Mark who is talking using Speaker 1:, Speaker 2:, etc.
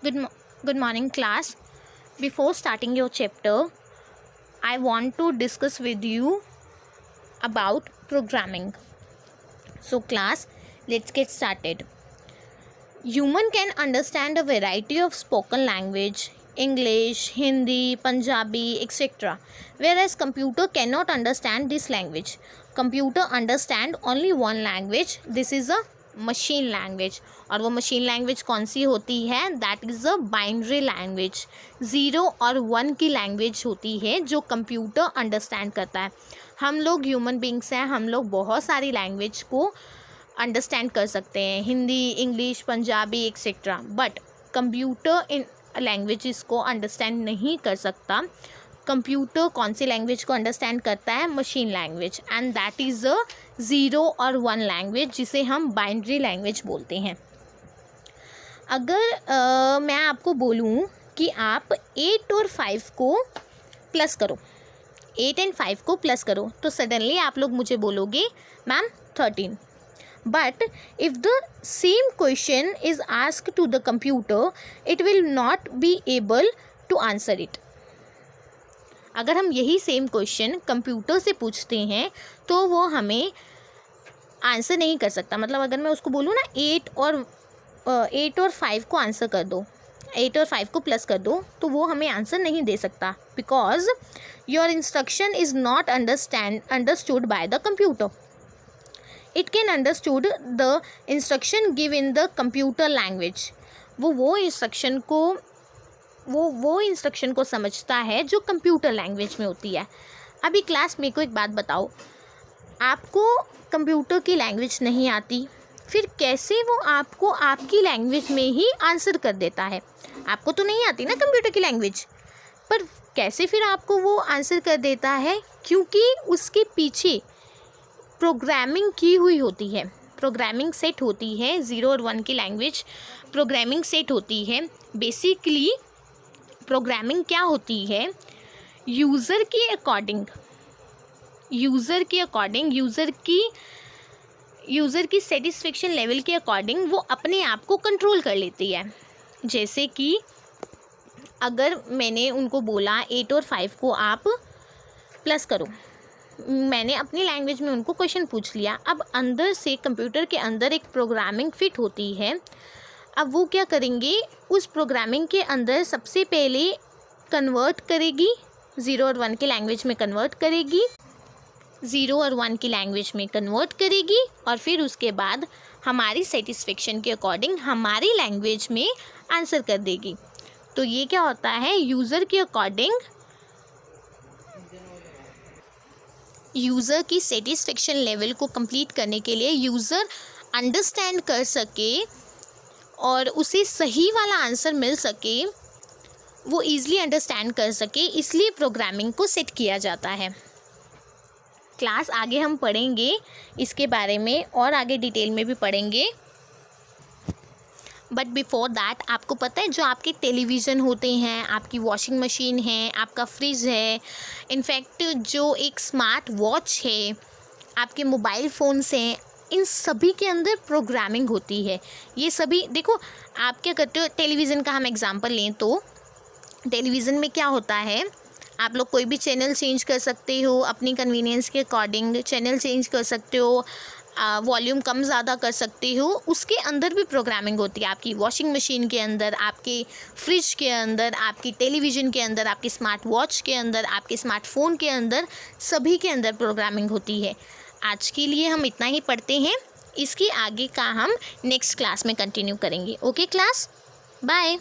Speaker 1: Good morning, class. Before starting your chapter, I want to discuss with you about programming. So, class, let's get started. Human can understand a variety of spoken language, English, Hindi, Punjabi, etc. Whereas computer cannot understand this language. Computer understand only one language. This is a machine language. और वो machine language कौन सी होती है? That is a binary language. 0 और 1 की language होती है जो कंप्यूटर अंडरस्टैंड करता है. हम लोग ह्यूमन बींग्स हैं, हम लोग बहुत सारी लैंग्वेज को अंडरस्टैंड कर सकते हैं, Hindi, English, Punjabi etcetera. But computer in languages को अंडरस्टैंड नहीं कर सकता. कंप्यूटर कौन सी लैंग्वेज को अंडरस्टैंड करता है? Machine language. And that is a 0 और 1 लैंग्वेज जिसे हम बाइनरी लैंग्वेज बोलते हैं. अगर मैं आपको बोलूं कि आप 8 और 5 को प्लस करो, 8 एंड 5 को प्लस करो, तो सडनली आप लोग मुझे बोलोगे ma'am 13. But if the same question is asked to the computer, it will not be able to answer it. अगर हम यही सेम क्वेश्चन कंप्यूटर से पूछते हैं तो वो हमें आंसर नहीं कर सकता. मतलब अगर मैं उसको बोलूँ ना 8 और 5 को आंसर कर दो, 8 और 5 को प्लस कर दो, तो वो हमें आंसर नहीं दे सकता. Because your instruction is not understood by the computer. It can understood the instruction give in the computer language. वो इंस्ट्रक्शन को समझता है जो कंप्यूटर लैंग्वेज में होती है. अभी क्लास मेरे को एक बात बताओ, आपको कंप्यूटर की लैंग्वेज नहीं आती, फिर कैसे वो आपको आपकी लैंग्वेज में ही आंसर कर देता है? आपको तो नहीं आती ना कंप्यूटर की लैंग्वेज, पर कैसे फिर आपको वो आंसर कर देता है? क्योंकि उसके पीछे प्रोग्रामिंग की हुई होती है, प्रोग्रामिंग सेट होती है. 0 और 1 की लैंग्वेज प्रोग्रामिंग सेट होती है. बेसिकली प्रोग्रामिंग क्या होती है? यूज़र की सेटिस्फेक्शन लेवल के अकॉर्डिंग वो अपने आप को कंट्रोल कर लेती है. जैसे कि अगर मैंने उनको बोला 8 और 5 को आप प्लस करो, मैंने अपनी लैंग्वेज में उनको क्वेश्चन पूछ लिया. अब अंदर से कंप्यूटर के अंदर एक प्रोग्रामिंग फिट होती है. अब वो क्या करेंगे? उस प्रोग्रामिंग के अंदर सबसे पहले कन्वर्ट करेगी, 0 और 1 की लैंग्वेज में कन्वर्ट करेगी, 0 और 1 की लैंग्वेज में कन्वर्ट करेगी, और फिर उसके बाद हमारी सेटिस्फेक्शन के अकॉर्डिंग हमारी लैंग्वेज में आंसर कर देगी. तो ये क्या होता है? यूज़र के अकॉर्डिंग यूज़र की सेटिस्फेक्शन लेवल को कंप्लीट करने के लिए, यूज़र अंडरस्टैंड कर सके और उसे सही वाला आंसर मिल सके, वो ईज़िली अंडरस्टैंड कर सके, इसलिए प्रोग्रामिंग को सेट किया जाता है. क्लास आगे हम पढ़ेंगे इसके बारे में और आगे डिटेल में भी पढ़ेंगे. बट बिफोर दैट आपको पता है जो आपके टेलीविज़न होते हैं, आपकी वॉशिंग मशीन है, आपका फ्रिज है, इनफैक्ट जो एक स्मार्ट वॉच है, आपके मोबाइल फ़ोन्स हैं, इन सभी के अंदर प्रोग्रामिंग होती है. ये सभी देखो, आप क्या करते हो, टेलीविज़न का हम एग्जांपल लें तो टेलीविज़न में क्या होता है, आप लोग कोई भी चैनल चेंज कर सकते हो, अपनी कन्वीनियंस के अकॉर्डिंग चैनल चेंज कर सकते हो, वॉल्यूम कम ज़्यादा कर सकते हो. उसके अंदर भी प्रोग्रामिंग होती है. आपकी वॉशिंग मशीन के अंदर, आपके फ्रिज के अंदर, आपकी टेलीविज़न के अंदर, आपकी स्मार्ट वॉच के अंदर, आपके स्मार्टफोन के अंदर, सभी के अंदर प्रोग्रामिंग होती है. आज के लिए हम इतना ही पढ़ते हैं. इसके आगे का हम नेक्स्ट क्लास में कंटिन्यू करेंगे. Okay class, bye.